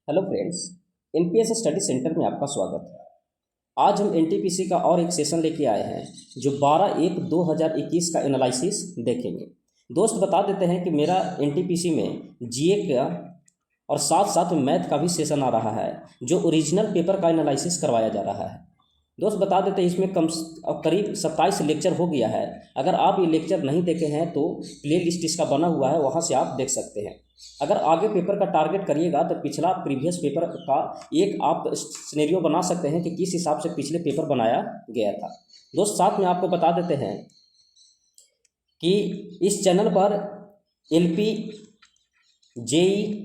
Hello friends, NPS study centre में आपका स्वागत है। आज हम एनटीपीसी का और एक सेशन लेके आए हैं जो 12/1/2021 का एनालिसिस देखेंगे। दोस्त बता देते हैं कि मेरा एनटीपीसी में जीए का और साथ साथ मैथ का भी सेशन आ रहा है जो ओरिजिनल पेपर का एनालिसिस करवाया जा रहा है। दोस्त बता देते हैं इसमें करीब 27 लेक्चर हो गया है। अगर आप ये लेक्चर नहीं देखे हैं तो प्ले लिस्ट इसका बना हुआ है, वहाँ से आप देख सकते हैं। अगर आगे पेपर का टारगेट करिएगा तो पिछला प्रीवियस पेपर का एक आप सिनेरियो बना सकते हैं कि किस हिसाब से पिछले पेपर बनाया गया था। दोस्त साथ में आपको बता देते हैं कि इस चैनल पर एलपी, जेई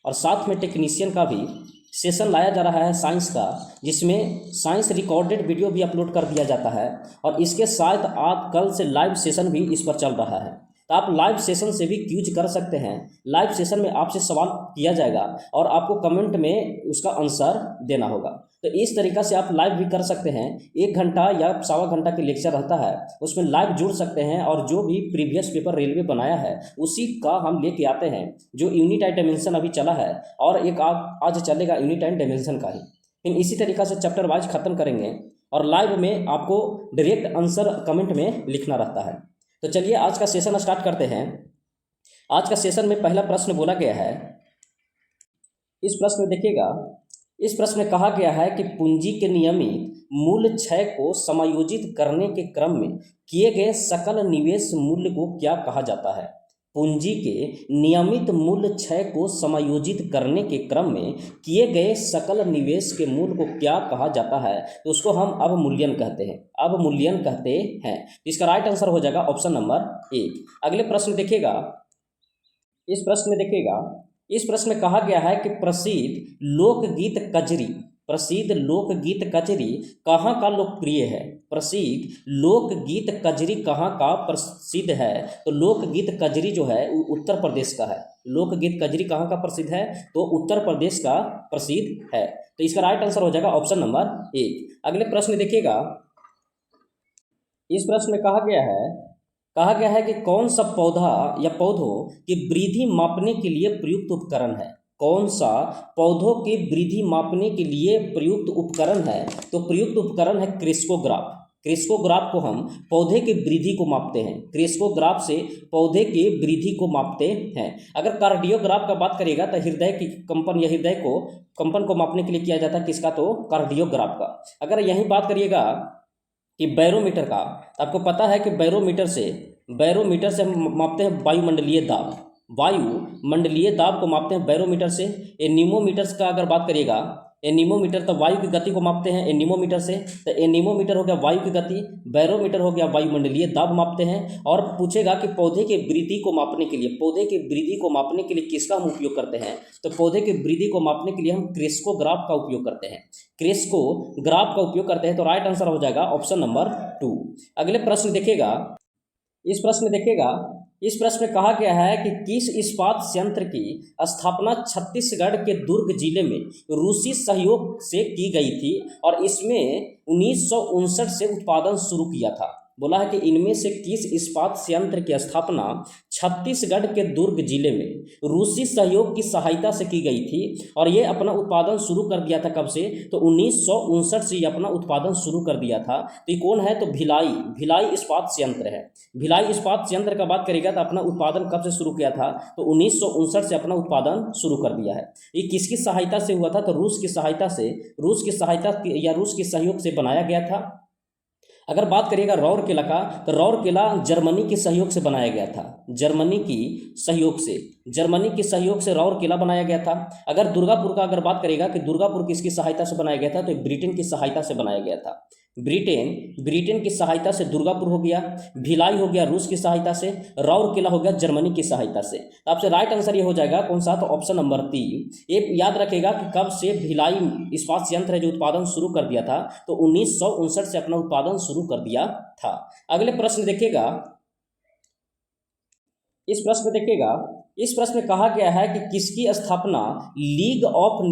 और साथ में टेक्नीशियन का भी सेशन लाया जा रहा है साइंस का, जिसमें साइंस रिकॉर्डेड वीडियो भी अपलोड कर दिया जाता है और इसके साथ आज कल से लाइव सेशन भी इस पर चल रहा है। तो आप लाइव सेशन से भी क्यूज कर सकते हैं। लाइव सेशन में आपसे सवाल किया जाएगा और आपको कमेंट में उसका आंसर देना होगा। तो इस तरीक़ा से आप लाइव भी कर सकते हैं। 1 घंटा या सवा घंटा के लेक्चर रहता है, उसमें लाइव जुड़ सकते हैं और जो भी प्रीवियस पेपर रेलवे बनाया है उसी का हम लेके आते हैं। जो यूनिट एंड डायमेंशन अभी चला है और एक आज चलेगा यूनिट एंड डायमेंशन का ही। फिर इसी तरीक़ा से चैप्टर वाइज ख़त्म करेंगे और लाइव में आपको डायरेक्ट आंसर कमेंट में लिखना रहता है। तो चलिए आज का सेशन स्टार्ट करते हैं। आज का सेशन में पहला प्रश्न बोला गया है। इस प्रश्न में देखिएगा, इस प्रश्न में कहा गया है कि पूंजी के नियमित मूल्य क्षय को समायोजित करने के क्रम में किए गए सकल निवेश मूल्य को क्या कहा जाता है। पूंजी के नियमित मूल्य क्षय को समायोजित करने के क्रम में किए गए सकल निवेश के मूल्य को क्या कहा जाता है, तो उसको हम अवमूल्यन कहते हैं। अवमूल्यन कहते हैं। इसका राइट आंसर हो जाएगा ऑप्शन नंबर 1। अगले प्रश्न देखिएगा। इस प्रश्न में देखिएगा, इस प्रश्न में कहा गया है कि प्रसिद्ध लोकगीत कजरी कहाँ का लोकप्रिय है। प्रसिद्ध लोकगीत कजरी कहाँ का प्रसिद्ध है, तो लोकगीत कजरी जो है उत्तर प्रदेश का है। लोकगीत कजरी कहाँ का प्रसिद्ध है, तो उत्तर प्रदेश का प्रसिद्ध है। तो इसका राइट आंसर हो जाएगा ऑप्शन नंबर 1। अगले प्रश्न देखिएगा। इस प्रश्न में कहा गया है कि कौन सा पौधा या पौधों की वृद्धि मापने के लिए प्रयुक्त उपकरण है। कौन सा पौधों की वृद्धि मापने के लिए प्रयुक्त उपकरण है, तो प्रयुक्त उपकरण है क्रेस्कोग्राफ। क्रेस्कोग्राफ को हम पौधे की वृद्धि को मापते हैं। क्रेस्कोग्राफ से पौधे की वृद्धि को मापते हैं। अगर कार्डियोग्राफ का बात करिएगा तो हृदय की कंपन या कंपन को मापने के लिए किया जाता है किसका, तो कार्डियोग्राफ का। अगर यही बात करिएगा कि बैरोमीटर का, आपको पता है कि बैरोमीटर से हम मापते हैं वायुमंडलीय दाब को मापते हैं बैरोमीटर से। एनीमोमीटर का अगर बात करिएगा, एनीमोमीटर तो वायु की गति को मापते हैं एनीमोमीटर से। तो एनीमोमीटर हो गया वायु की गति, बैरोमीटर हो गया वायुमंडलीय दाब मापते हैं। और पूछेगा कि पौधे की वृद्धि को मापने के लिए किसका हम उपयोग करते हैं, तो पौधे की वृद्धि को मापने के लिए हम क्रेस्कोग्राफ का उपयोग करते हैं। क्रेस्कोग्राफ का उपयोग करते हैं। तो राइट आंसर हो जाएगा ऑप्शन नंबर 2। अगले प्रश्न देखिएगा। इस प्रश्न में कहा गया है कि किस इस्पात संयंत्र की स्थापना छत्तीसगढ़ के दुर्ग जिले में रूसी सहयोग से की गई थी और इसमें 1959 से उत्पादन शुरू किया था। बोला है कि इनमें से किस इस्पात संयंत्र की स्थापना छत्तीसगढ़ के दुर्ग जिले में रूसी सहयोग की सहायता से की गई थी और ये अपना उत्पादन शुरू कर दिया था कब से, तो 1959 से ये अपना उत्पादन शुरू कर दिया था। तो ये कौन है, तो भिलाई इस्पात संयंत्र है। भिलाई इस्पात संयंत्र का बात करेगा तो अपना उत्पादन कब से शुरू किया था, तो 1959 से अपना उत्पादन शुरू कर दिया है। ये किसकी सहायता से हुआ था, तो रूस की सहयोग से बनाया गया था। अगर बात करिएगा राउरकेला का, तो राउरकेला जर्मनी के सहयोग से बनाया गया था। जर्मनी की सहयोग से राउरकेला बनाया गया था। अगर दुर्गापुर का अगर बात करेगा कि दुर्गापुर किसकी सहायता से बनाया गया था, तो ब्रिटेन की सहायता से बनाया गया था। ब्रिटेन की सहायता से दुर्गापुर हो गया, भिलाई हो गया रूस की सहायता से, राउरकेला हो गया जर्मनी की सहायता से। तो आपसे राइट आंसर ये हो जाएगा कौन सा, तो ऑप्शन नंबर 3। ये याद रखेगा कि कब से भिलाई इस्पात संयंत्र है जो उत्पादन शुरू कर दिया था, तो 1959 से अपना उत्पादन शुरू कर दिया था। अगले प्रश्न देखिएगा। इस प्रश्न में कहा गया है कि किसकी स्थापना लीग ऑफ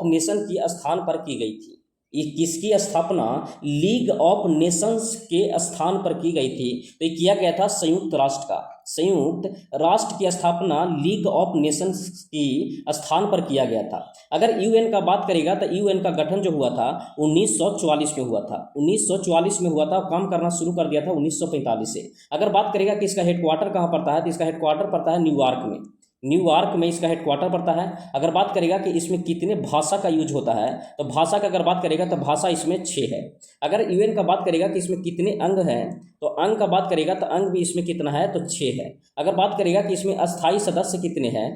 नेशन की स्थान पर की गई थी। किसकी स्थापना लीग ऑफ नेशंस के स्थान पर की गई थी? तो ये किया गया था संयुक्त राष्ट्र का, संयुक्त राष्ट्र की स्थापना लीग ऑफ नेशंस की स्थान पर किया गया था। अगर यूएन का बात करेगा तो यूएन का गठन जो हुआ था 1944 में हुआ था, 1944 में हुआ था, काम करना शुरू कर दिया था 1945 से। अगर बात करेगा कि इसका हेडक्वार्टर कहाँ पड़ता है, तो इसका हेडक्वार्टर पड़ता है न्यूयॉर्क में, न्यूयॉर्क में इसका हेडक्वार्टर पड़ता है। अगर बात करेगा कि इसमें कितने भाषा का यूज होता है, तो भाषा का अगर बात करेगा तो भाषा इसमें 6 है। अगर यूएन का बात करेगा कि इसमें कितने अंग हैं, तो अंग का बात करेगा तो अंग भी इसमें कितना है, तो 6 है। अगर बात करेगा कि इसमें अस्थायी सदस्य कितने हैं,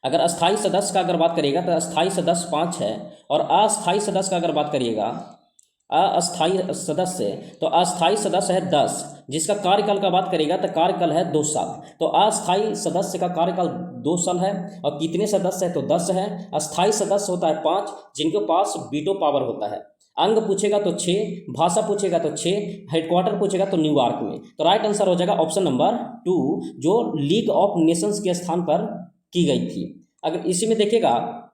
अगर अस्थायी सदस्य का अगर बात करेगा तो अस्थायी सदस्य 5 है, और अस्थायी सदस्य का अगर बात करिएगा अस्थायी सदस्य, तो अस्थायी सदस्य है 10, जिसका कार्यकाल का बात करेगा तो कार्यकाल है 2 साल। तो अस्थायी सदस्य का कार्यकाल 2 साल है, और कितने सदस्य है, तो 10 है। अस्थायी सदस्य होता है 5, जिनके पास वीटो पावर होता है। अंग पूछेगा तो 6, भाषा पूछेगा तो 6, हेडक्वार्टर पूछेगा तो न्यूयॉर्क में। तो राइट आंसर हो जाएगा ऑप्शन नंबर 2, जो लीग ऑफ नेशंस के स्थान पर की गई थी। अगर इसी में देखिएगा,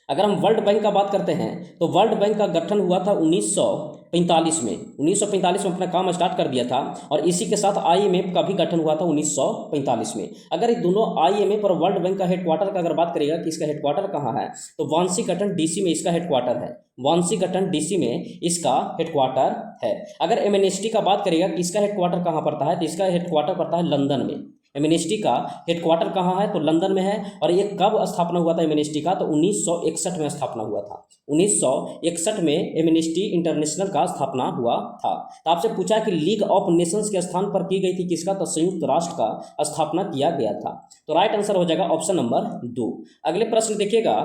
अगर हम वर्ल्ड बैंक का बात करते हैं, तो वर्ल्ड बैंक का गठन हुआ था 1945 में, 1945 में अपना काम स्टार्ट कर दिया था, और इसी के साथ आईएमएफ का भी गठन हुआ था 1945 में। अगर ये दोनों आईएमएफ और वर्ल्ड बैंक का हेडक्वार्टर का अगर बात करेगा कि इसका हेडक्वार्टर कहाँ है, तो वाशिंगटन डीसी में इसका हेडक्वार्टर है, वाशिंगटन डीसी में इसका हेडक्वार्टर है। अगर एमनेस्टी का बात करेगा कि इसका हेडक्वार्टर कहाँ पड़ता है, तो इसका हेडक्वार्टर पड़ता है लंदन में। एमनेस्टी का हेडक्वार्टर कहाँ है, तो लंदन में है। और ये कब स्थापना हुआ था एमनेस्टी का, तो 1961 में स्थापना हुआ था, 1961 में एमनेस्टी इंटरनेशनल का स्थापना हुआ था। तो आपसे पूछा कि लीग ऑफ नेशंस के स्थान पर की गई थी किसका, तो संयुक्त राष्ट्र का स्थापना किया गया था। तो राइट आंसर हो जाएगा ऑप्शन नंबर 2। अगले प्रश्न देखिएगा,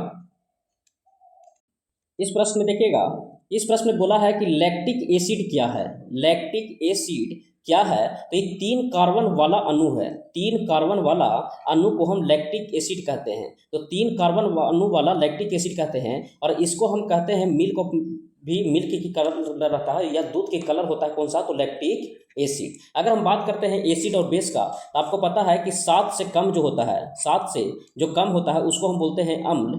इस प्रश्न में देखिएगा, इस प्रश्न में बोला है कि लैक्टिक एसिड क्या है, लैक्टिक एसिड क्या है, तो ये 3 कार्बन वाला अणु है, 3 कार्बन वाला अणु को हम लैक्टिक एसिड कहते हैं। तो 3 कार्बन अणु वाला लैक्टिक एसिड कहते हैं, और इसको हम कहते हैं मिल्क ऑफ, भी मिल्क की कलर रहता है या दूध के कलर होता है कौन सा, तो लैक्टिक एसिड। अगर हम बात करते हैं एसिड और बेस का, तो आपको पता है कि 7 से कम जो होता है, 7 से जो कम होता है उसको हम बोलते हैं अम्ल,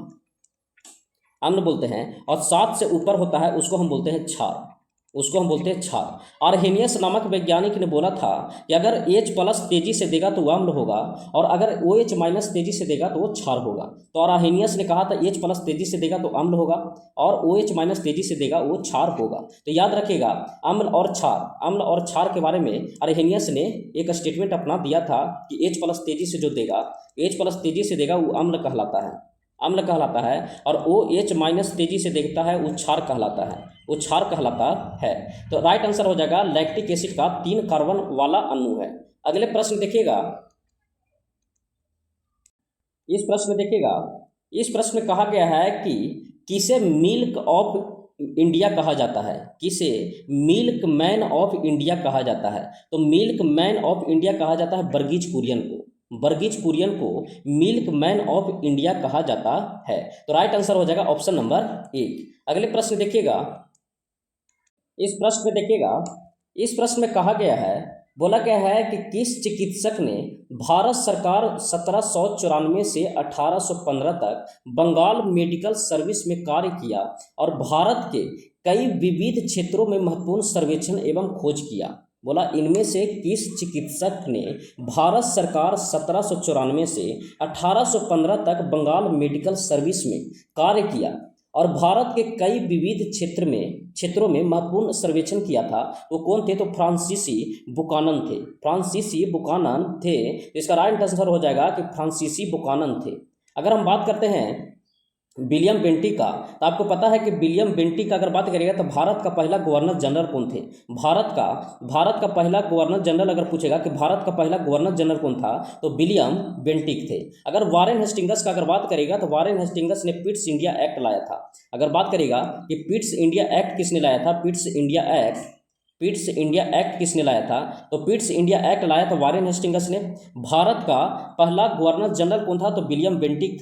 अम्ल बोलते हैं, और 7 से ऊपर होता है उसको हम बोलते हैं क्षार, उसको हम बोलते हैं क्षार। आर्हेनियस नामक वैज्ञानिक ने बोला था कि अगर H+ तेजी से देगा तो वो अम्ल होगा, और अगर OH- तेजी से देगा तो वो क्षार होगा। तो आर्हेनियस ने कहा था H+ तेजी से देगा तो अम्ल होगा, और OH- तेजी से देगा वो क्षार होगा। तो याद रखिएगा, अम्ल और क्षार, अम्ल और क्षार के बारे में आर्हेनियस ने एक स्टेटमेंट अपना दिया था कि H+ तेजी से जो देगा, H+ तेजी से देगा वो अम्ल कहलाता है, अम्ल कहलाता है, और OH- तेजी से देखता है वो क्षार कहलाता है, वो क्षार कहलाता है। तो राइट आंसर हो जाएगा लैक्टिक एसिड का 3 कार्बन वाला अणु है। अगले प्रश्न देखिएगा, इस प्रश्न में देखिएगा, इस प्रश्न में कहा गया है कि किसे मिल्क ऑफ इंडिया कहा जाता है, किसे मिल्क मैन ऑफ इंडिया कहा जाता है। तो मिल्क मैन ऑफ इंडिया कहा जाता है वर्गीज कुरियन को, वर्गीज कुरियन को मिल्क मैन ऑफ इंडिया कहा जाता है। तो राइट आंसर हो जाएगा ऑप्शन नंबर 1। अगले प्रश्न देखिएगा, इस प्रश्न में देखिएगा, इस प्रश्न में कहा गया है, बोला गया है कि किस चिकित्सक ने भारत सरकार 1794 से 1815 तक बंगाल मेडिकल सर्विस में कार्य किया और भारत के कई विविध क्षेत्रों में महत्वपूर्ण सर्वेक्षण एवं खोज किया। बोला इनमें से किस चिकित्सक ने भारत सरकार 1794 से 1815 तक बंगाल मेडिकल सर्विस में कार्य किया और भारत के कई विविध क्षेत्रों में महत्वपूर्ण सर्वेक्षण किया था, वो कौन थे? तो फ्रांसीसी बुकानन थे, फ्रांसीसी बुकानन थे। तो इसका राइट आंसर हो जाएगा कि फ्रांसीसी बुकानन थे। अगर हम बात करते हैं विलियम बेंटिक का, तो आपको पता है कि विलियम बेंटिक का अगर बात करेगा तो भारत का पहला गवर्नर जनरल कौन थे? भारत का पहला गवर्नर जनरल अगर पूछेगा कि भारत का पहला गवर्नर जनरल कौन था, तो विलियम बेंटिक थे। अगर वारेन हेस्टिंग्स का अगर बात करेगा तो वारेन हेस्टिंग्स ने पिट्स इंडिया एक्ट लाया था। अगर बात करेगा कि पिट्स इंडिया एक्ट किसने लाया था, पिट्स इंडिया एक्ट किसने लाया था, तो पिट्स इंडिया एक्ट लाया था वारेन हेस्टिंग्स ने। भारत का पहला गवर्नर जनरल कौन था? तो विलियम बेंटिक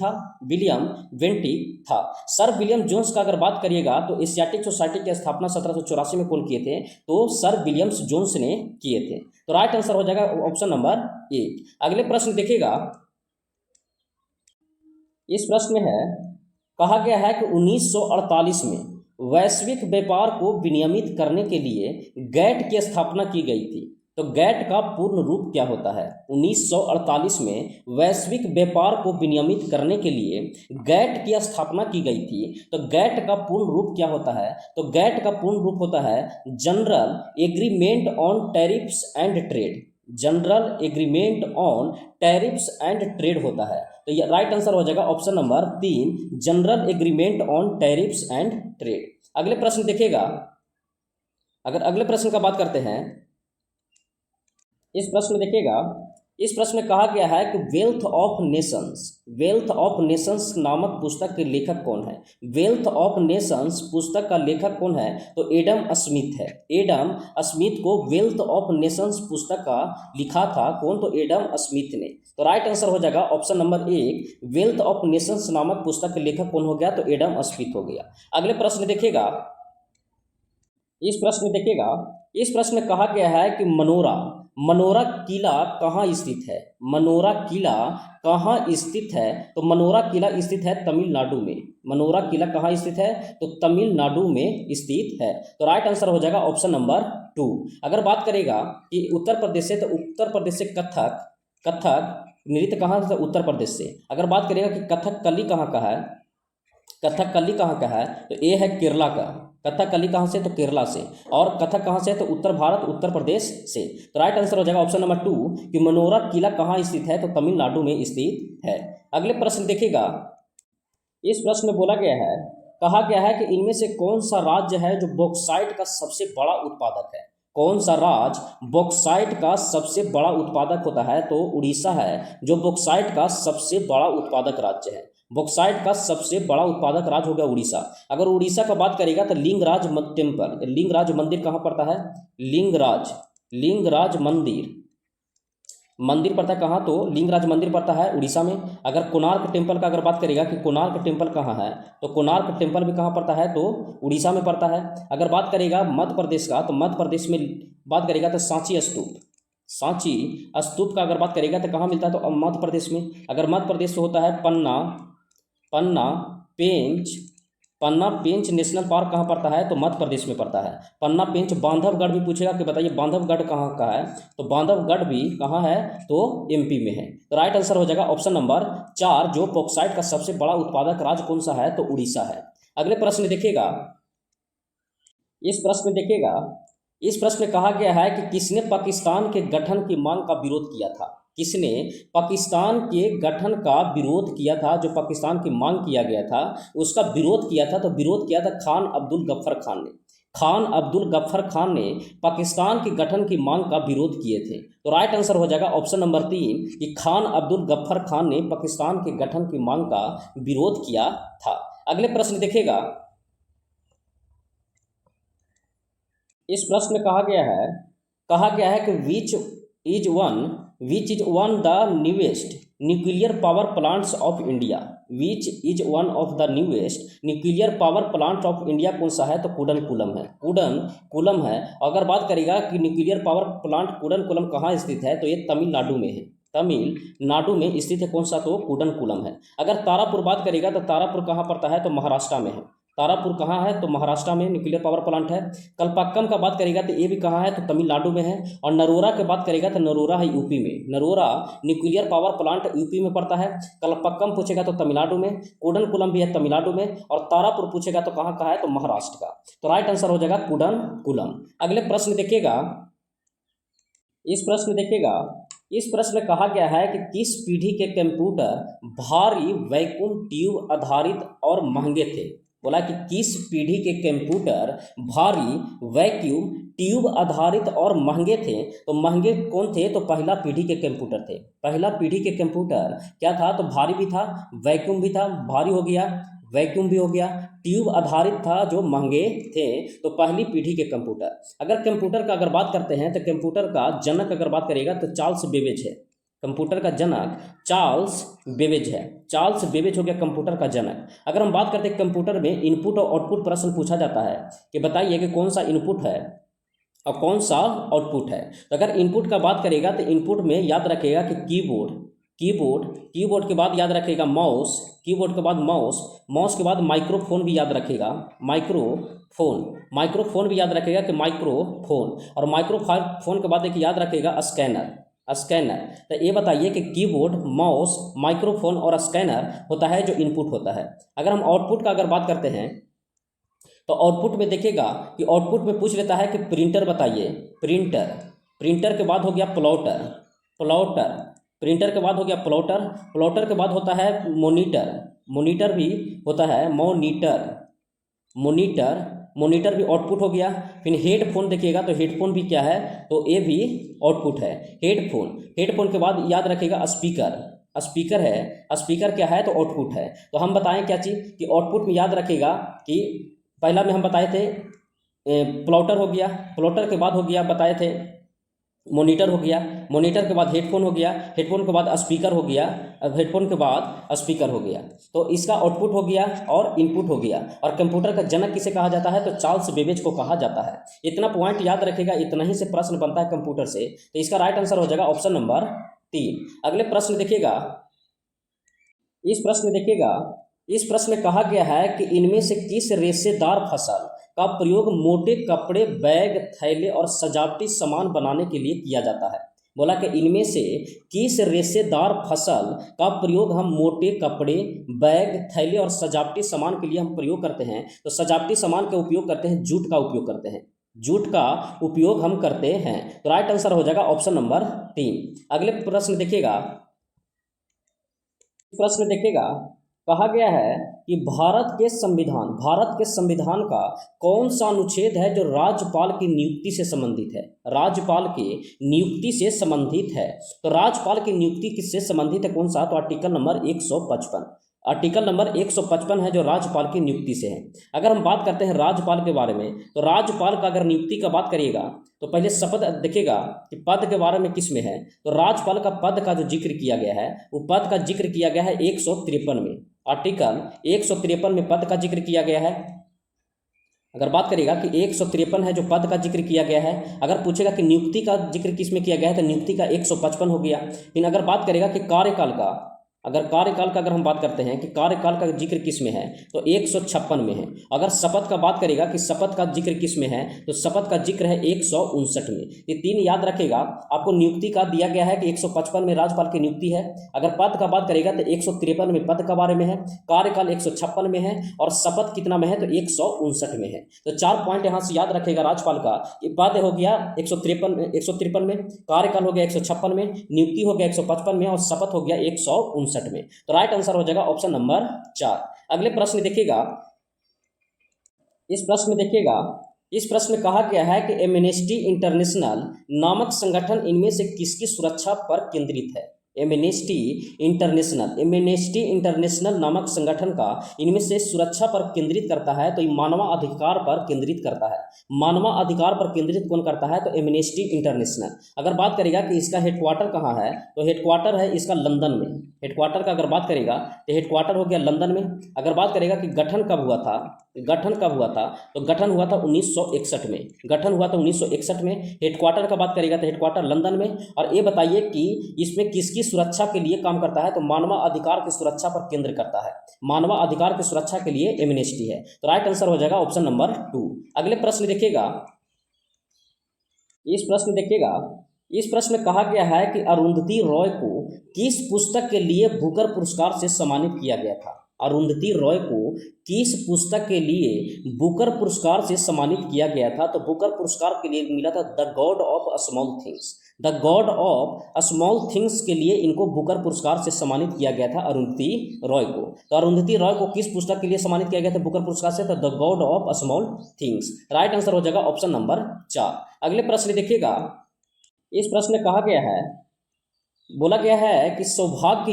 था। सर विलियम जोन्स का अगर बात करिएगा तो एशियाटिक सोसाइटी की स्थापना 1784 में कौन किए थे? तो सर विलियम्स जोन्स ने किए थे। तो राइट आंसर हो जाएगा ऑप्शन नंबर 1। अगले प्रश्न देखिएगा, इस प्रश्न में है, कहा गया है कि 1948 में वैश्विक व्यापार को विनियमित करने के लिए गैट की स्थापना की गई थी। तो गैट का पूर्ण रूप क्या होता है? 1948 में वैश्विक व्यापार को विनियमित करने के लिए गैट की स्थापना की गई थी। तो गैट का पूर्ण रूप क्या होता है? तो गैट का पूर्ण रूप होता है general agreement on tariffs and trade. General agreement on tariffs and trade होता है। तो ये राइट आंसर हो जाएगा option number 3, general agreement on tariffs and trade. अगले प्रश्न देखिएगा, अगर अगले प्रश्न का बात करते हैं, इस प्रश्न में देखिएगा, इस प्रश्न में कहा गया है कि wealth of Nations, wealth of Nations नामक पुस्तक के लेखक कौन है? वेल्थ ऑफ नेशंस पुस्तक का लेखक कौन है? तो एडम स्मिथ है। एडम स्मिथ को वेल्थ ऑफ नेशंस पुस्तक का लिखा था कौन? तो एडम स्मिथ ने। तो राइट आंसर हो जाएगा option number 1, wealth of Nations नामक पुस्तक के लेखक कौन हो गया? तो एडम स्मिथ हो गया। अगले प्रश्न देखिएगा, इस प्रश्न में देखिएगा, इस प्रश्न में कहा गया है कि मनोरा किला कहाँ स्थित है? मनोरा किला कहाँ स्थित है? तो मनोरा किला स्थित है तमिलनाडु में। मनोरा किला कहाँ स्थित है? तो तमिलनाडु में स्थित है। तो राइट आंसर हो जाएगा ऑप्शन नंबर 2। अगर बात करेगा कि उत्तर प्रदेश से, तो उत्तर प्रदेश से कथक नृत्य कहाँ से? उत्तर प्रदेश से। अगर बात करेगा कि कथकली कहाँ का है, कथकली कहाँ का है? तो ये है केरला का। कथकली कहाँ से? तो केरला से। और कथक कहाँ से? तो उत्तर भारत, उत्तर प्रदेश से। तो राइट आंसर हो जाएगा ऑप्शन नंबर 2 कि मनोरा किला कहाँ स्थित है? तो तमिलनाडु में स्थित है। अगले प्रश्न देखिएगा, इस प्रश्न में बोला गया है, कहा गया है कि इनमें से कौन सा राज्य है जो बॉक्साइट का सबसे बड़ा उत्पादक है? कौन सा राज्य बॉक्साइट का सबसे बड़ा उत्पादक होता है? तो उड़ीसा है जो बॉक्साइट का सबसे बड़ा उत्पादक राज्य है। बॉक्साइट का सबसे बड़ा उत्पादक राज्य हो गया उड़ीसा। अगर उड़ीसा का बात करेगा तो लिंगराज टेम्पल, लिंगराज मंदिर कहाँ पड़ता है? लिंगराज मंदिर पड़ता है कहाँ? तो लिंगराज मंदिर पड़ता है उड़ीसा में। अगर कोणार्क टेम्पल का अगर बात करेगा कि कोणार्क टेम्पल कहाँ है, तो कोणार्क टेम्पल भी कहाँ पड़ता है? तो उड़ीसा में पड़ता है। अगर बात करेगा मध्य प्रदेश का, तो मध्य प्रदेश में बात करेगा तो सांची स्तूप का अगर बात करेगा तो कहाँ मिलता है? तो मध्य प्रदेश में। अगर मध्य प्रदेश से होता है पन्ना पेंच नेशनल पार्क कहाँ पड़ता है? तो मध्य प्रदेश में पड़ता है। पन्ना पेंच। बांधवगढ़ भी पूछेगा कि बताइए बांधवगढ़ कहाँ का है? तो बांधवगढ़ भी कहाँ है? तो एमपी में है। तो राइट आंसर हो जाएगा ऑप्शन नंबर 4, जो बॉक्साइट का सबसे बड़ा उत्पादक राज्य कौन सा है? तो उड़ीसा है। अगले प्रश्न देखिएगा, इस प्रश्न में कहा गया है कि किसने पाकिस्तान के गठन की मांग का विरोध किया था? किसने पाकिस्तान के गठन का विरोध किया था? जो पाकिस्तान की मांग किया गया था उसका विरोध किया था, तो विरोध किया था खान अब्दुल गफ्फर खान ने। खान अब्दुल गफ्फर खान ने पाकिस्तान के गठन की मांग का विरोध किए थे। तो राइट आंसर हो जाएगा ऑप्शन नंबर 3 कि खान अब्दुल गफ्फर खान ने पाकिस्तान के गठन की मांग का विरोध किया था। अगले प्रश्न देखिएगा, इस प्रश्न में कहा गया है कि which is one the newest nuclear power plants of India. Which is one of the newest nuclear power plant of India कौन सा है? तो कुडनकुलम है। अगर बात करेगा कि न्यूक्लियर पावर प्लांट कुडनकुलम कहाँ स्थित है? तो ये तमिलनाडु में है। तमिलनाडु में स्थित है कौन सा? तो कुडनकुलम है। अगर तारापुर बात करेगा तो तारापुर कहाँ पड़ता है? तो महाराष्ट्र में है। तारापुर कहाँ है? तो महाराष्ट्र में न्यूक्लियर पावर प्लांट है। कलपक्कम का बात करेगा तो ये भी कहाँ है? तो तमिलनाडु में है। और नरोरा की बात करेगा तो नरोरा है यूपी में। Narora nuclear power plant UP में पड़ता है। कलपक्कम पूछेगा तो तमिलनाडु में। कुडनकुलम भी है तमिलनाडु में। और तारापुर पूछेगा तो कहाँ का है? तो महाराष्ट्र का। तो राइट आंसर हो जाएगा कुडनकुलम। अगले प्रश्न देखिएगा, इस प्रश्न में कहा गया है कि किस पीढ़ी के कंप्यूटर भारी वैक्यूम ट्यूब आधारित और महंगे थे? बोला कि किस पीढ़ी के कंप्यूटर भारी वैक्यूम ट्यूब आधारित और महंगे थे? तो महंगे कौन थे? तो पहला पीढ़ी के कंप्यूटर थे। पहला पीढ़ी के कंप्यूटर क्या था? तो भारी भी था, वैक्यूम भी था, भारी हो गया, वैक्यूम भी हो गया, ट्यूब आधारित था जो महंगे थे। तो पहली पीढ़ी के कंप्यूटर। अगर कंप्यूटर का अगर बात करते हैं तो कंप्यूटर का जनक अगर बात करेगा तो चार्ल्स बेबेज है। कंप्यूटर का जनक चार्ल्स बेबेज है। चार्ल्स बेबेज हो गया कंप्यूटर का जनक। अगर हम बात करते हैं कंप्यूटर में इनपुट और आउटपुट प्रश्न पूछा जाता है कि बताइए कि कौन सा इनपुट है और कौन सा आउटपुट है। तो अगर इनपुट का बात करेगा तो इनपुट में याद रखिएगा कि कीबोर्ड, कीबोर्ड, कीबोर्ड के बाद याद रखेगा माउस, कीबोर्ड के बाद माउस, माउस के बाद माइक्रोफोन भी याद रखेगा, माइक्रोफोन, माइक्रोफोन भी याद रखेगा कि माइक्रोफोन, और माइक्रोफोन के बाद एक याद रखेगा स्कैनर, स्कैनर। तो ये बताइए कि कीबोर्ड, माउस, माइक्रोफोन और स्कैनर होता है जो इनपुट होता है। अगर हम आउटपुट का अगर बात करते हैं तो आउटपुट में देखिएगा कि आउटपुट में पूछ लेता है कि प्रिंटर बताइए, प्रिंटर, प्रिंटर के बाद हो गया प्लॉटर, प्लॉटर, प्रिंटर के बाद हो गया प्लॉटर, प्लॉटर के बाद होता है मॉनिटर, मॉनिटर भी होता है मॉनिटर, मॉनिटर, मॉनिटर भी आउटपुट हो गया। फिर हेडफोन देखिएगा तो हेडफोन भी क्या है, तो ये भी आउटपुट है, हेडफोन। हेडफोन के बाद याद रखेगा स्पीकर, स्पीकर है, स्पीकर क्या है, तो आउटपुट है। तो हम बताएं क्या चीज़ कि आउटपुट में याद रखेगा कि पहला में हम बताए थे प्लॉटर हो गया, प्लॉटर के बाद हो गया बताए थे मॉनिटर हो गया, मॉनिटर के बाद हेडफोन हो गया, हेडफोन के बाद स्पीकर हो गया, अब हेडफोन के बाद स्पीकर हो गया। तो इसका आउटपुट हो गया और इनपुट हो गया। और कंप्यूटर का जनक किसे कहा जाता है, तो चार्ल्स बेबेज को कहा जाता है। इतना पॉइंट याद रखेगा, इतना ही से प्रश्न बनता है कंप्यूटर से। तो इसका राइट आंसर हो जाएगा ऑप्शन नंबर 3। अगले प्रश्न देखिएगा, इस प्रश्न में देखिएगा, इस प्रश्न में कहा गया है कि इनमें से किस रेशेदार फसल का प्रयोग मोटे कपड़े, बैग, थैले और सजावटी सामान बनाने के लिए किया जाता है। बोला कि इनमें से किस रेशेदार फसल का प्रयोग हम मोटे कपड़े, बैग, थैले और सजावटी सामान के लिए हम प्रयोग करते हैं। तो सजावटी सामान का उपयोग करते हैं, जूट का उपयोग करते हैं, जूट का उपयोग हम करते हैं। तो राइट आंसर हो जाएगा ऑप्शन नंबर 3। अगले प्रश्न देखिएगा, प्रश्न देखिएगा, कहा गया है कि भारत के संविधान का कौन सा अनुच्छेद है जो राज्यपाल की नियुक्ति से संबंधित है, राज्यपाल की नियुक्ति से संबंधित है। तो राज्यपाल की नियुक्ति किससे संबंधित है, कौन सा, तो आर्टिकल नंबर 155, आर्टिकल नंबर 155 है जो राज्यपाल की नियुक्ति से है। अगर हम बात करते हैं राज्यपाल के बारे में, तो राज्यपाल का अगर नियुक्ति का बात करिएगा तो पहले शपथ देखिएगा कि पद के बारे में किस में है। तो राज्यपाल का पद का जो जिक्र किया गया है, वो पद का जिक्र किया गया है 153 में, आर्टिकल 153 में पद का जिक्र किया गया है। अगर बात करेगा कि 153 है जो पद का जिक्र किया गया है। अगर पूछेगा कि नियुक्ति का जिक्र किस में किया गया है, तो नियुक्ति का 155 हो गया। फिर अगर बात करेगा कि कार्यकाल का, अगर हम बात करते हैं कि कार्यकाल का जिक्र किस में है, तो 156 में है। अगर शपथ का बात करेगा कि शपथ का जिक्र किस में है, तो शपथ का जिक्र है 159 में। ये 3 याद रखेगा। आपको नियुक्ति का दिया गया है कि 155 में राज्यपाल की नियुक्ति है। अगर पद का बात करेगा तो 153 में पद का बारे में है, कार्यकाल 156 में है, और शपथ कितना में है, तो 159 में है। तो 4 पॉइंट यहाँ से याद रखेगा राज्यपाल का। पद हो गया 153 में, कार्यकाल हो गया 156 में, नियुक्ति हो गया 155 में, और शपथ हो गया 159 में। तो राइट आंसर हो जाएगा ऑप्शन नंबर 4। अगले प्रश्न देखिएगा, इस प्रश्न में कहा गया है कि एमनेस्टी इंटरनेशनल नामक संगठन इनमें से किसकी सुरक्षा पर केंद्रित है। एमनेस्टी इंटरनेशनल नामक संगठन का इनमें से सुरक्षा पर केंद्रित करता है, तो ये मानवाधिकार पर केंद्रित करता है। मानवाधिकार पर केंद्रित कौन करता है, तो एमनेस्टी इंटरनेशनल। अगर बात करेगा कि इसका हेडक्वार्टर कहाँ है, तो हेडक्वार्टर है इसका लंदन में। हेडक्वार्टर का अगर बात करेगा तो हेडक्वार्टर हो गया लंदन में। अगर बात करेगा कि गठन कब हुआ था, तो गठन हुआ था 1961 में, गठन हुआ था 1961 में। हेडक्वार्टर का बात करेगा तो हेडक्वार्टर लंदन में। और ये बताइए कि इसमें किसकी सुरक्षा के लिए काम करता है, तो मानवाधिकार की सुरक्षा पर केंद्र करता है। मानवाधिकार की सुरक्षा के लिए एमनेस्टी है। तो राइट आंसर हो जाएगा ऑप्शन नंबर 2। अगले प्रश्न देखिएगा, इस प्रश्न में कहा गया है कि अरुंधति रॉय को किस पुस्तक के लिए बुकर पुरस्कार से सम्मानित किया गया था। अरुंधति रॉय को किस पुस्तक के लिए बुकर पुरस्कार से सम्मानित किया गया था, तो बुकर पुरस्कार के लिए मिला था the God of small things. The God of small things के लिए इनको बुकर पुरस्कार से सम्मानित किया गया था अरुंधति रॉय को। तो अरुंधति रॉय को किस पुस्तक के लिए सम्मानित किया गया था बुकर पुरस्कार से, तो the God of small things. Right answer हो जाएगा ऑप्शन नंबर 4। अगले प्रश्न देखिएगा, इस प्रश्न में कहा गया है, बोला गया है कि सौभाग्य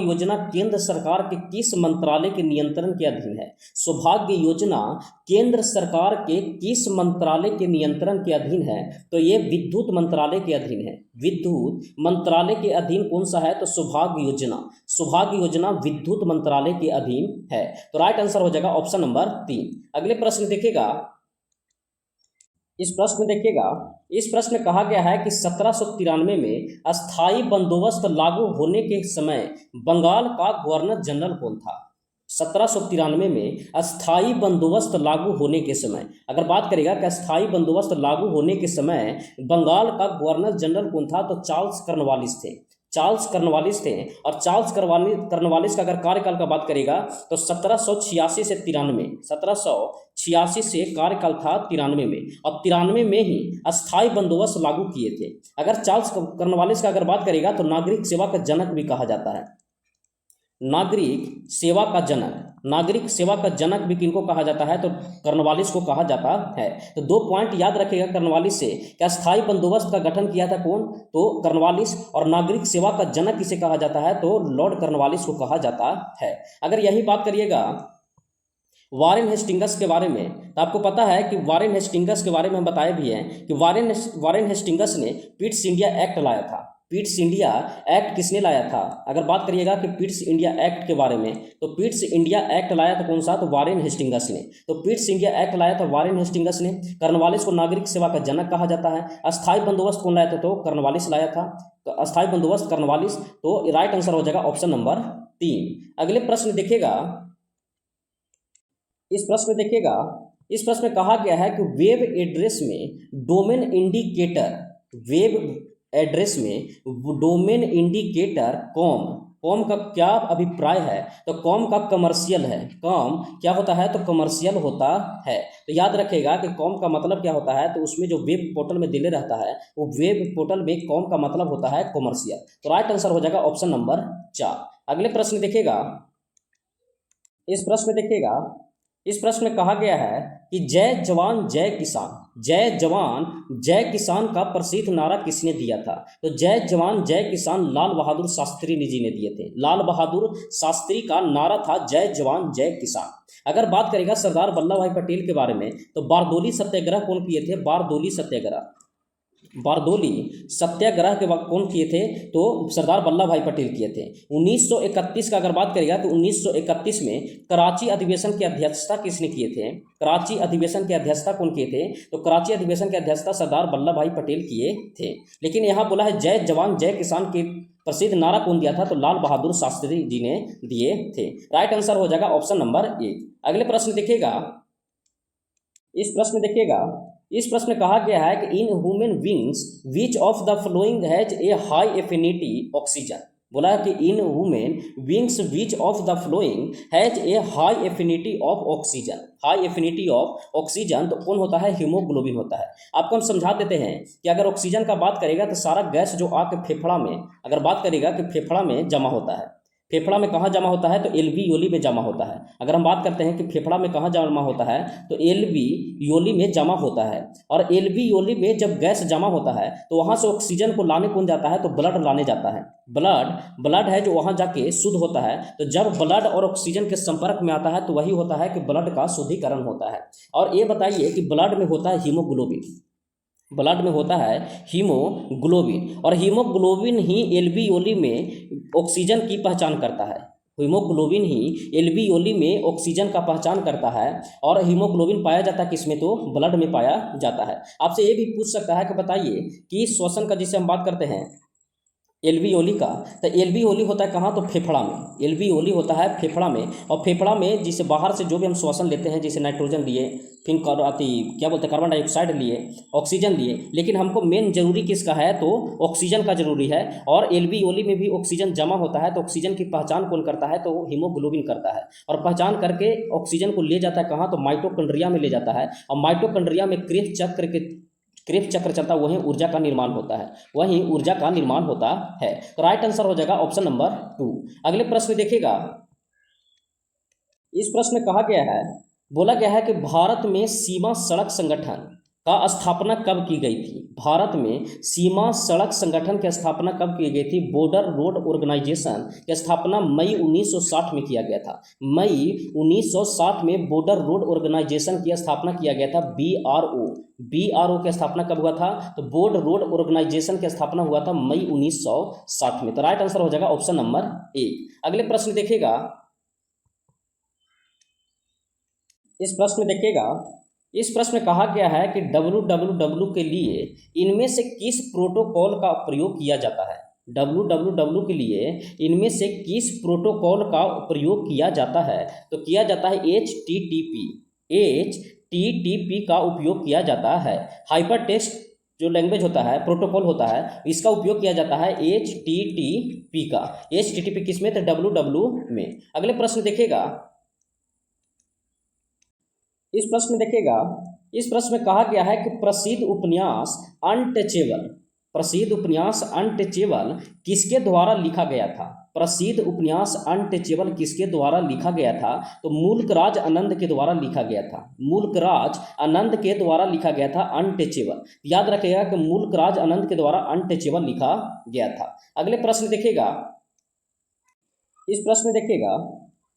योजना केंद्र सरकार के किस मंत्रालय के नियंत्रण के अधीन है। सौभाग्य योजना केंद्र सरकार के किस मंत्रालय के नियंत्रण के अधीन है, तो ये विद्युत मंत्रालय के अधीन है। विद्युत मंत्रालय के अधीन कौन सा है, तो सौभाग्य योजना विद्युत मंत्रालय के अधीन है। तो राइट आंसर हो जाएगा ऑप्शन नंबर 3। अगले प्रश्न देखिएगा, इस प्रश्न में देखिएगा, इस प्रश्न में कहा गया है कि 1793 में अस्थाई बंदोबस्त लागू होने के समय बंगाल का गवर्नर जनरल कौन था? 1793 में अस्थाई बंदोबस्त लागू होने के समय, अगर बात करेगा कि अस्थाई बंदोबस्त लागू होने के समय बंगाल का गवर्नर जनरल कौन था, तो चार्ल्स कॉर्नवालिस थे। चार्ल्स कॉर्नवालिस थे। और चार्ल्स कॉर्नवालिस का अगर कार्यकाल का बात करेगा तो 1786 से 93, 1786 से कार्यकाल था 93 में, और 93 में ही अस्थाई बंदोबस्त लागू किए थे। अगर चार्ल्स कॉर्नवालिस का अगर बात करेगा तो नागरिक सेवा का जनक भी कहा जाता है। नागरिक सेवा का जनक, नागरिक सेवा का जनक भी किनको कहा जाता है, तो कॉर्नवालिस को कहा जाता है। तो 2 पॉइंट याद रखेगा कॉर्नवालिस से, क्या स्थायी बंदोबस्त का गठन किया था कौन, तो कॉर्नवालिस, और नागरिक सेवा का जनक किसे कहा जाता है, तो लॉर्ड कॉर्नवालिस को कहा जाता है। अगर यही बात करिएगा वारेन हेस्टिंगस के बारे में, तो आपको पता है कि वारेन हेस्टिंगस के बारे में हम बताए भी हैं कि वारेन हेस्टिंगस ने पिट्स इंडिया एक्ट लाया था। पिट्स इंडिया एक्ट किसने लाया था? अगर बात करिएगा कि पिट्स इंडिया एक्ट के बारे में, तो पिट्स इंडिया एक्ट लाया था कौन सा, तो वारेन हेस्टिंगस ने। तो पिट्स इंडिया एक्ट लाया था वारेन हेस्टिंगस ने। कॉर्नवालिस को नागरिक सेवा का जनक कहा जाता है। अस्थाई बंदोबस्त कौन लाया था, तो कॉर्नवालिस लाया था। तो अस्थाई बंदोबस्त कॉर्नवालिस, तो राइट आंसर हो जाएगा ऑप्शन नंबर 3। अगले प्रश्न देखिएगा, इस प्रश्न में देखिएगा, इस प्रश्न में कहा गया है कि वेब एड्रेस में डोमेन इंडिकेटर, वेब एड्रेस में डोमेन इंडिकेटर कॉम का क्या अभिप्राय है, तो कॉम का कमर्शियल है। कॉम क्या होता है, तो कमर्शियल होता है। तो याद रखेगा कि कॉम का मतलब क्या होता है, तो उसमें जो वेब पोर्टल में दिले रहता है वो वेब पोर्टल में कॉम का मतलब होता है कमर्शियल। तो राइट आंसर हो जाएगा ऑप्शन नंबर 4। अगले प्रश्न देखिएगा, इस प्रश्न में देखिएगा, इस प्रश्न में कहा गया है कि जय जवान जय किसान, जय जवान जय किसान का प्रसिद्ध नारा किसने दिया था, तो जय जवान जय किसान लाल बहादुर शास्त्री जी ने दिए थे। लाल बहादुर शास्त्री का नारा था जय जवान जय किसान। अगर बात करेगा सरदार वल्लभ भाई पटेल के बारे में, तो बारदोली सत्याग्रह कौन किए थे, बारदोली सत्याग्रह, बारदोली सत्याग्रह के वक्त कौन किए थे, तो सरदार वल्लभ भाई पटेल किए थे। 1931 का अगर बात करेगा तो 1931 में कराची अधिवेशन की अध्यक्षता किसने किए थे, कराची अधिवेशन की अध्यक्षता कौन किए थे, तो कराची अधिवेशन की अध्यक्षता सरदार वल्लभ भाई पटेल किए थे। लेकिन यहाँ बोला है जय जवान जय किसान के प्रसिद्ध नारा कौन दिया था, तो लाल बहादुर शास्त्री जी ने दिए थे। राइट आंसर हो जाएगा ऑप्शन नंबर 1। अगले प्रश्न देखिएगा, इस प्रश्न देखिएगा, इस प्रश्न में कहा गया है कि in human beings which of the flowing has a high affinity oxygen. बोला है कि in human beings which of the flowing has a high affinity of oxygen, high affinity of oxygen, तो कौन होता है, हीमोग्लोबिन होता है। आपको हम समझा देते हैं कि अगर ऑक्सीजन का बात करेगा तो सारा गैस जो आके फेफड़ा में, अगर बात करेगा कि फेफड़ा में जमा होता है, फेफड़ा में कहाँ जमा होता है, तो एल्वियोली में जमा होता है। अगर हम बात करते हैं कि फेफड़ा में कहाँ जमा होता है, तो एल्वियोली में जमा होता है। और एल्वियोली में जब गैस जमा होता है तो वहाँ से ऑक्सीजन को लाने कौन जाता है, तो ब्लड लाने जाता है। ब्लड है जो वहाँ जाके शुद्ध होता है। तो जब ब्लड और ऑक्सीजन के संपर्क में आता है तो वही होता है कि ब्लड का शुद्धिकरण होता है। और ये बताइए कि ब्लड में होता है हीमोग्लोबिन, ब्लड में होता है हीमोग्लोबिन, और हीमोग्लोबिन ही एल्वियोली में ऑक्सीजन की पहचान करता है। हीमोग्लोबिन ही एल्वियोली में ऑक्सीजन का पहचान करता है। और हीमोग्लोबिन पाया जाता है किसमें, तो ब्लड में पाया जाता है। आपसे ये भी पूछ सकता है कि बताइए कि श्वसन का जिसे हम बात करते हैं एल्वियोली का, तो एल्वियोली होता है कहाँ, तो फेफड़ा में। एल्वियोली होता है फेफड़ा में, और फेफड़ा में जिसे बाहर से जो भी हम श्वसन लेते हैं, जैसे नाइट्रोजन लिए, फिर क्या बोलते हैं कार्बन डाइऑक्साइड लिए, ऑक्सीजन लिए, लेकिन हमको मेन जरूरी किसका है, तो ऑक्सीजन का जरूरी है। और एल्वियोली में भी ऑक्सीजन जमा होता है, तो ऑक्सीजन की पहचान कौन करता है, तो हीमोग्लोबिन करता है। और पहचान करके ऑक्सीजन को ले जाता है कहाँ, तो माइटोकॉन्ड्रिया में ले जाता है। और माइटोकॉन्ड्रिया में क्रेब चक्र चलता है, वहीं ऊर्जा का निर्माण होता है, वहीं ऊर्जा का निर्माण होता है। तो राइट आंसर हो जाएगा ऑप्शन नंबर 2। अगले प्रश्न देखिएगा, इस प्रश्न में कहा गया है, बोला गया है कि भारत में सीमा सड़क संगठन का स्थापना कब की गई थी, भारत में सीमा सड़क संगठन की स्थापना कब की गई थी, बॉर्डर रोड ऑर्गेनाइजेशन की स्थापना मई 1960 में किया गया था। मई 1960 में बॉर्डर रोड ऑर्गेनाइजेशन की स्थापना किया गया था, BRO की स्थापना कब हुआ था, तो बॉर्डर रोड ऑर्गेनाइजेशन की स्थापना हुआ था मई 1960 में। तो राइट आंसर हो जाएगा ऑप्शन नंबर 1। अगले प्रश्न देखिएगा, इस प्रश्न में देखिएगा, इस प्रश्न में कहा गया है कि www के लिए इनमें से किस प्रोटोकॉल का प्रयोग किया जाता है। www के लिए इनमें से किस प्रोटोकॉल का प्रयोग किया जाता है, तो किया जाता है HTTP का उपयोग किया जाता है। हाइपर टेक्स्ट जो लैंग्वेज होता है, प्रोटोकॉल होता है, इसका उपयोग किया जाता है HTTP का। HTTP किस में, तो www में। अगले प्रश्न देखिएगा, इस प्रश्न में कहा गया है कि प्रसिद्ध उपन्यास अनटचेबल किसके द्वारा लिखा गया था। प्रसिद्ध उपन्यास अनटचेबल किसके द्वारा लिखा गया था, तो मुल्कराज आनंद के द्वारा लिखा गया था। मुल्कराज आनंद के द्वारा लिखा गया था अनटचेबल। याद रखिएगा कि मुल्कराज आनंद के द्वारा अनटचेबल लिखा गया था। अगले प्रश्न देखिएगा,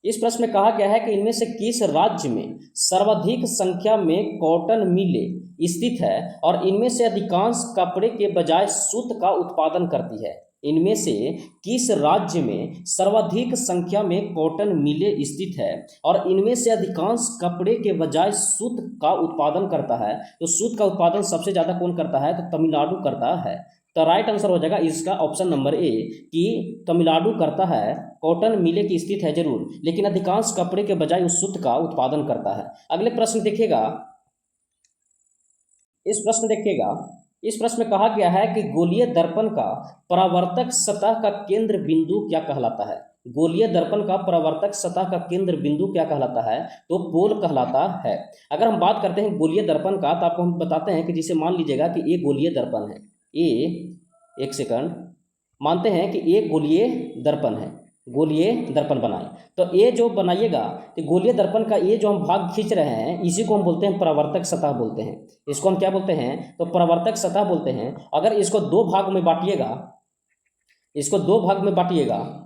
इस प्रश्न में कहा गया है कि इनमें से किस राज्य में सर्वाधिक संख्या में कॉटन मिलें स्थित है और इनमें से अधिकांश कपड़े के बजाय सूत का उत्पादन करती है। इनमें से किस राज्य में सर्वाधिक संख्या में कॉटन मिलें स्थित है और इनमें से अधिकांश कपड़े के बजाय सूत का उत्पादन करता है, तो सूत का उत्पादन सबसे ज़्यादा कौन करता है, तो तमिलनाडु करता है। तो राइट आंसर हो जाएगा इसका ऑप्शन नंबर ए कि तमिलनाडु करता है। कॉटन मिले की स्थित है जरूर, लेकिन अधिकांश कपड़े के बजाय उस सूत का उत्पादन करता है। अगले प्रश्न देखिएगा, इस प्रश्न में कहा गया है कि गोलीय दर्पण का परावर्तक सतह का केंद्र बिंदु क्या कहलाता है। गोलीय दर्पण का परावर्तक सतह का केंद्र बिंदु क्या कहलाता है, तो पोल कहलाता है। अगर हम बात करते हैं गोलीय दर्पण का, तो आपको हम बताते हैं कि जिसे मान लीजिएगा कि ये गोलीय दर्पण है, एक सेकंड, मानते हैं कि ये गोलीय दर्पण है, गोलीय दर्पण बनाए। तो ये जो बनाइएगा, तो गोलीय दर्पण का ये जो हम भाग खींच रहे हैं, इसी को हम बोलते हैं परावर्तक सतह बोलते हैं। इसको हम क्या बोलते हैं, तो परावर्तक सतह बोलते हैं। अगर इसको दो भाग में बांटिएगा, इसको दो भाग में बांटिएगा,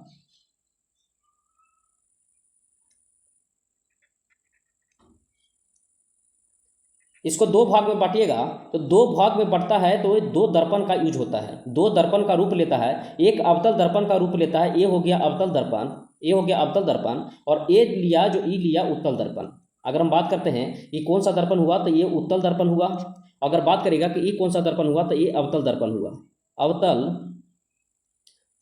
इसको दो भाग में बांटिएगा, तो दो भाग में बढ़ता है तो दो दर्पण का यूज होता है, दो दर्पण का रूप लेता है। एक अवतल दर्पण का रूप लेता है, ये हो गया अवतल दर्पण, ये हो गया अवतल दर्पण, और ये लिया जो ई लिया उत्तल दर्पण। अगर हम बात करते हैं ये कौन सा दर्पण हुआ, तो ये उत्तल दर्पण हुआ। अगर बात करेगा कि ये कौन सा दर्पण हुआ, तो ये अवतल दर्पण हुआ। अवतल,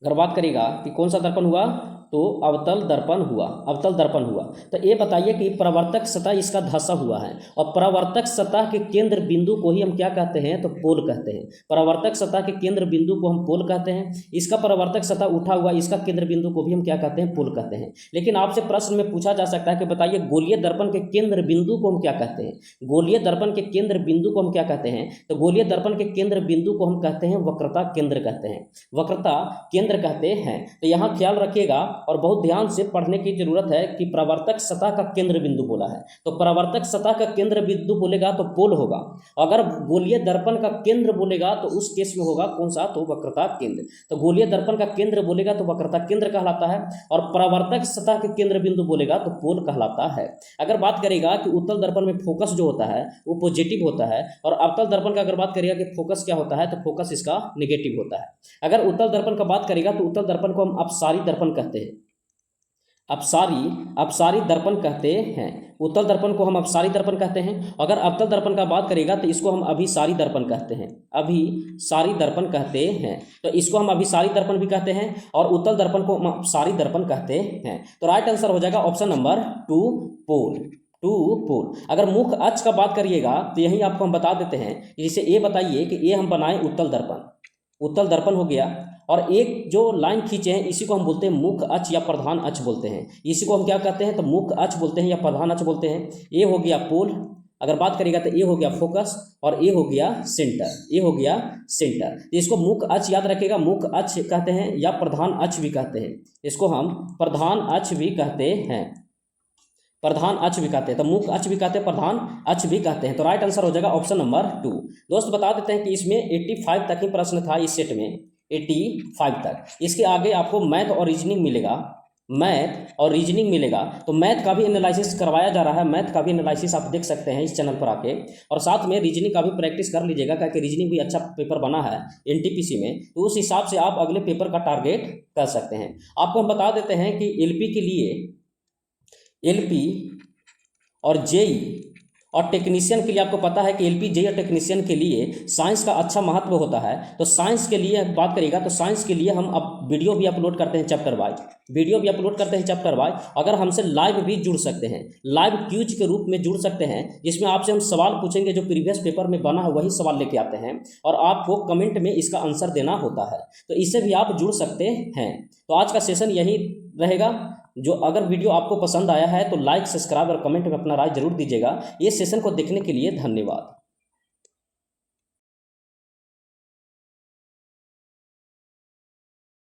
अगर बात करेगा कि कौन सा दर्पण हुआ, तो अवतल दर्पण हुआ, अवतल दर्पण हुआ। तो ये बताइए कि परावर्तक सतह इसका धंसा हुआ है, और परावर्तक सतह के केंद्र बिंदु को ही हम क्या कहते हैं, तो पोल कहते हैं। परावर्तक सतह के केंद्र बिंदु को हम पोल कहते हैं। इसका परावर्तक सतह उठा हुआ, इसका केंद्र बिंदु को भी हम क्या कहते हैं, पोल कहते हैं। लेकिन आपसे प्रश्न में पूछा जा सकता है कि बताइए गोलीय दर्पण के केंद्र बिंदु को हम क्या कहते हैं। गोलीय दर्पण के केंद्र बिंदु को हम क्या कहते हैं, तो गोलीय दर्पण के केंद्र बिंदु को हम कहते हैं वक्रता केंद्र कहते हैं, वक्रता केंद्र कहते हैं। तो यहाँ ख्याल रखिएगा और बहुत ध्यान से पढ़ने की जरूरत है कि परावर्तक सतह का केंद्र बिंदु बोला है, तो परावर्तक सतह का केंद्र बिंदु बोलेगा तो पोल होगा। अगर गोलीय दर्पण का केंद्र बोलेगा तो उस केस में होगा कौन सा, तो वक्रता केंद्र। तो गोलीय दर्पण का केंद्र बोलेगा तो वक्रता केंद्र कहलाता है, और परावर्तक सतह के केंद्र बिंदु बोलेगा तो पोल कहलाता है। अगर बात करेगा कि उत्तल दर्पण में फोकस जो होता है वो पॉजिटिव होता है, और अवतल दर्पण का अगर बात करेगा कि फोकस क्या होता है, तो फोकस इसका नेगेटिव होता है। अगर उत्तल दर्पण का बात करेगा तो उत्तल दर्पण को हम अपसारी दर्पण कहते हैं, अपसारी दर्पण कहते हैं। उत्तल दर्पण को हम अपसारी दर्पण कहते हैं। अगर अवतल दर्पण का बात करेगा तो इसको हम अभिसारी दर्पण कहते हैं, अभिसारी दर्पण कहते हैं। तो इसको हम अभिसारी दर्पण भी कहते हैं, और उत्तल दर्पण को हम अपसारी दर्पण कहते हैं। तो राइट आंसर हो जाएगा ऑप्शन नंबर 2 पोल, 2 पोल। अगर मुख्य अक्ष का बात करिएगा तो यही आपको हम बता देते हैं। जैसे ये बताइए कि ये हम बनाए उत्तल दर्पण, उत्तल दर्पण हो गया, और एक जो लाइन खींचे हैं इसी को हम बोलते हैं मुख्य अक्ष या प्रधान अक्ष बोलते हैं। इसी को हम क्या कहते हैं, तो मुख्य अक्ष बोलते हैं या प्रधान अक्ष बोलते हैं। ये हो गया पोल। अगर बात करेगा तो ये हो गया फोकस, और ये हो गया सेंटर, ये हो गया सेंटर। इसको मुख्य अक्ष याद रखेगा, मुख्य अक्ष कहते हैं या प्रधान अक्ष भी कहते हैं। इसको हम प्रधान अक्ष भी कहते हैं, प्रधान अक्ष भी कहते हैं। तो मुख्य अक्ष भी कहते हैं, प्रधान अक्ष भी कहते हैं। तो राइट आंसर हो जाएगा ऑप्शन नंबर 2। दोस्त बता देते हैं कि इसमें 85 तक ही प्रश्न था इस सेट में, 85 तक। इसके आगे आपको मैथ और रीजनिंग मिलेगा, मैथ और रीजनिंग मिलेगा। तो मैथ का भी एनालिसिस करवाया जा रहा है, मैथ का भी एनालिसिस आप देख सकते हैं इस चैनल पर आके, और साथ में रीजनिंग का भी प्रैक्टिस कर लीजिएगा, क्योंकि रीजनिंग भी अच्छा पेपर बना है एनटीपीसी में। तो उस हिसाब से आप अगले पेपर का टारगेट कर सकते हैं। आपको हम बता देते हैं कि एलपी के लिए, एलपी और जेई और टेक्नीशियन के लिए आपको पता है कि एलपी जेईई टेक्नीशियन के लिए साइंस का अच्छा महत्व होता है। तो साइंस के लिए बात करिएगा तो साइंस के लिए हम अब वीडियो भी अपलोड करते हैं चैप्टर वाइज, अगर हमसे लाइव भी जुड़ सकते हैं, लाइव क्यूज के रूप में जुड़ सकते हैं, जिसमें आपसे हम सवाल पूछेंगे जो प्रीवियस पेपर में बना है वही सवाल लेके आते हैं और आपको कमेंट में इसका आंसर देना होता है। तो इससे भी आप जुड़ सकते हैं। तो आज का सेशन यही रहेगा। जो अगर वीडियो आपको पसंद आया है तो लाइक, सब्सक्राइब और कमेंट में अपना राय जरूर दीजिएगा। ये सेशन को देखने के लिए धन्यवाद।